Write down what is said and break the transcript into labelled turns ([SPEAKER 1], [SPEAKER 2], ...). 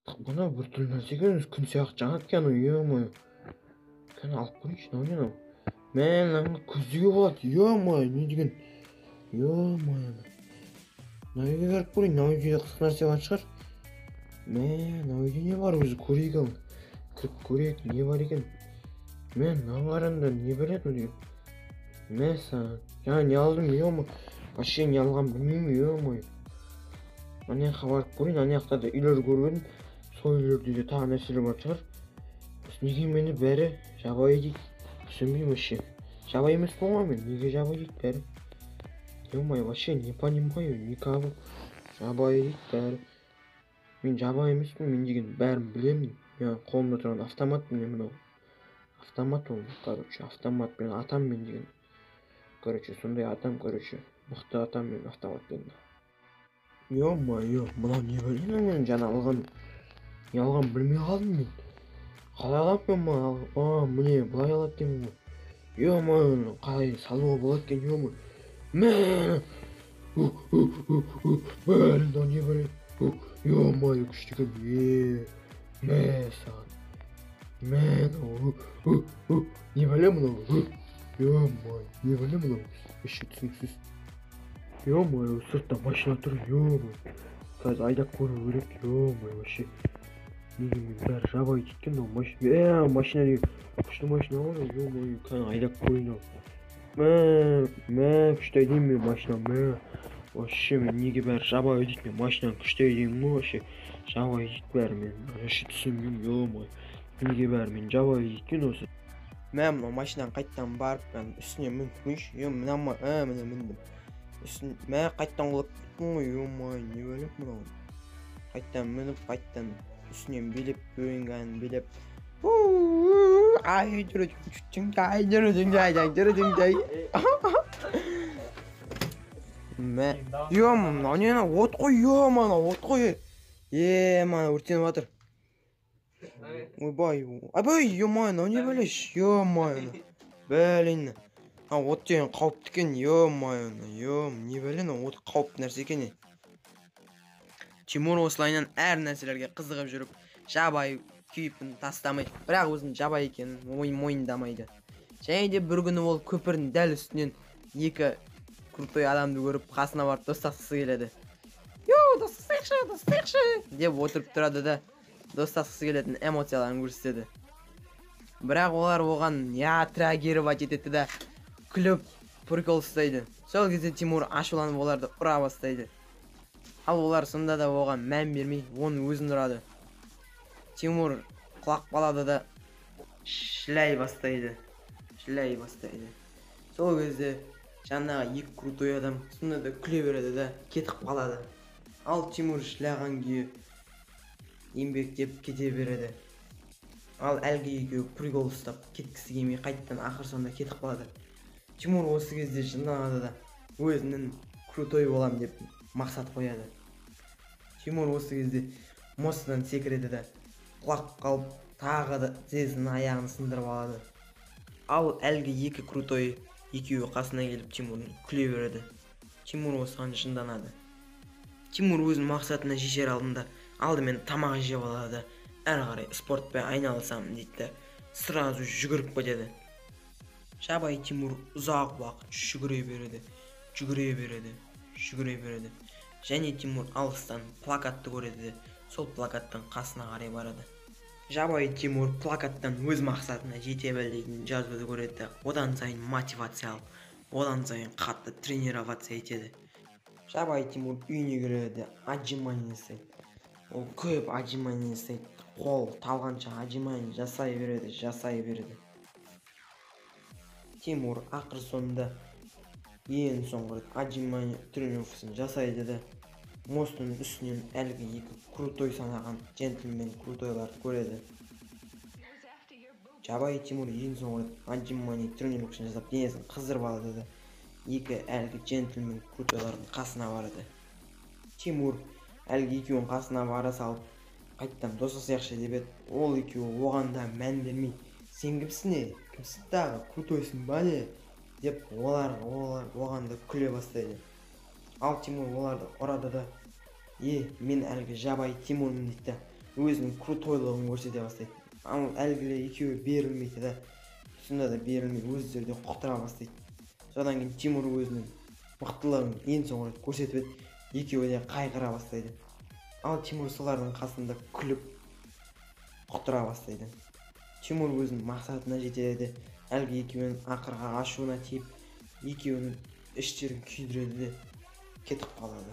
[SPEAKER 1] Bana bir нәрсеге күн сияқты жаңады екен ғой, ё-моё. Кәне алып көрейінші, мынау не мынау? Мә, мынаның көздеуге болады, ё-моё, не деген? Ё-моё. Мына үйге кіріп көрейін, мына үйде қызық нәрсе бар шығар. Мә, мына үйде не бар өзі көрейік ал. Кіріп көрейік, не бар екен? Мә, мынаны қараңдар, не береді ол? Мә саған. Жаңа не алдым, ё-моё. Вообще не алған білмеймін, ё-моё. Ана жаққа барып көрейін, ана жақта да үйлер көріп едім. Сол үйлерде де тағы нәрселер бар шығар. Неге мені бәрі жабайы дейді? Түсінбеймін вообще. Жабайы емеспін ғой мен, неге жабайы дейді бәрі? Ё-моё, вообще не понимаю, никого. Жабайы дейді бәрі. Мен жабайы емеспін, мен деген бәрін білемін. Мен қолымда тұрған автомат міне мынау. Автомат ол, короче, автомат мен атам мен деген. Короче, сондай атам, короче, мықты атам мен автоматпен. Ё-моё, мынау не білейін мен жаңа алған. Не алған білмей қалдым мен. Қалай аламын мен мына? Міне былай алады екенмін ғой. Ё-моё, қалай салуға болады екен, ё-моё. Мә! Бәрін да не білейін. Ё-моё, күшті екен. Мә саған. Мә, не білейін мынау? Ё-моё, не білейін мынау? Вообще түсініксіз. Ё-моё, сыртта машина тұр, ё-моё. Қазір айдап көру керек, ё-моё, вообще. Неге мен бәрі жабайы дейді екен мынау машина. Машина деген күшті машина ғой, ё-моё, кәне айдап көрейін ау. Мә, күшті айдаймын мен машина, мә. Вообще мен неге бәрі жабайы дейді, мен машинаны күшті айдаймын ғой, вообще. Жабайы дейді бәрі мен. Вообще түсінбеймін, ё-моё. Неге бәрі мен жабайы дейді екен осы. Мә, мынау машинаны қайттан барып, мен үстіне мініп қойшы. Мына міне міндім. Мә, қайттан құлап кеттім ғой, ё-моё, не бөліп мынау. Қайттан мініп, қайттан үстінен билеп, бөлінгенін билеп. Ай, жүрдің. Мә, ё-моё, мына от қой, ё-моё, от қой. Мана өртеніп жатыр. Ойбай, абай, ё-моё, мынау не білеш, ё-моё. Блин. От деген қауіпті екен, ё-моё, не білін, от қауіпті нәрсе екен. Тимур осылайынан әр нәрселерге қызығып жүріп, жабайы кейпін тастамайды, бірақ өзінің жабайы екенін мойындамайды. Және де бір күні ол көпірдің дәл үстінен екі крутой адамды көріп, қасына барып достасқысы келеді. Достасайықшы деп отырып тұрады да, достасқысы келетін эмоцияларын көрсетеді. Бірақ олар оған отреагировать етеді да, күліп прикол ұстайды. Сол кезде Тимур ашуланып оларды ұра бастайды. Ал олар сонда да оған мән бермей, оның өзін ұрады. Тимур құлап қалады да шілай бастайды. Сол кезде жанындағы екі крутой адам сонда да күле береді да кетіп қалады. Ал Тимур шілаған күйі еңбектеп кете береді. Ал әлгі екеуі прикол ұстап кеткісі келмей қайттан ақыр сонда кетіп қалады. Тимур осы кезде жинады да өзінің крутой болам деп мақсат қояды. Тимур осы кезде мостан секіреді да құлап қалып тағы да тізесінің аяғын сындырып алады. Ал әлгі екі крутой екеуі қасына келіп Тимурдың күле береді. Тимур осыған жынданады. Тимур өзінің мақсатына жетер алдында алдымен тамақ жеп алады. Әрі қарай спортпен айналысамын дейді. Сразу жүгіріп кетеді. Жабайы Тимур ұзақ уақыт жүгіре береді. Және Тимур алыстан плакатты көреді. Сол плакаттың қасына қарай барады. Жабайы Тимур плакаттан өз мақсатына жете білетін жазуды көреді. Одан сайын мотивация алып, одан сайын қатты тренироваться етеді. Жабайы Тимур үйіне келеді, отжимание жасайды. Ол көп отжимание жасайды. Қол талғанша отжимание жасай береді. Тимур ақыр соңында ең соңғы отжимание тренировкасын жасайды да мостың үстінен әлгі екі крутой санаған джентльмен круtoйларды көреді. Жабайы Тимур ең соңғы отжимание тренировкасын жасап денесін қыздырып алады да екі әлгі джентльмен крутойлардың қасына барады. Тимур әлгі екеуінің қасына бара салып қайттан достасайықшы деп еді. Ол екеуі оған да мән бермей, сен кімсің тағы, крутойсың ба не? Деп оған да күле бастайды. Ал Тимур оларды ұрады да, мен әлгі жабайы Тимурмын дейді. өзінің крутойлығын көрсете бастайды. Ал әлгілер екеуі берілмейді да, сонда да берілмей өздері де құтыра бастайды. Содан кейін Тимур өзінің мықтылығын ең соңғы рет көрсетіп еді, екеуі де қайғыра бастайды. Ал Тимур солардың қасында күліп құтыра бастайды. Тимур өзінің мақсатына жетеді, әлгі екеуінің ақырға ашуына тиіп, екеуінің іштерін күйдіреді де кетіп қалады.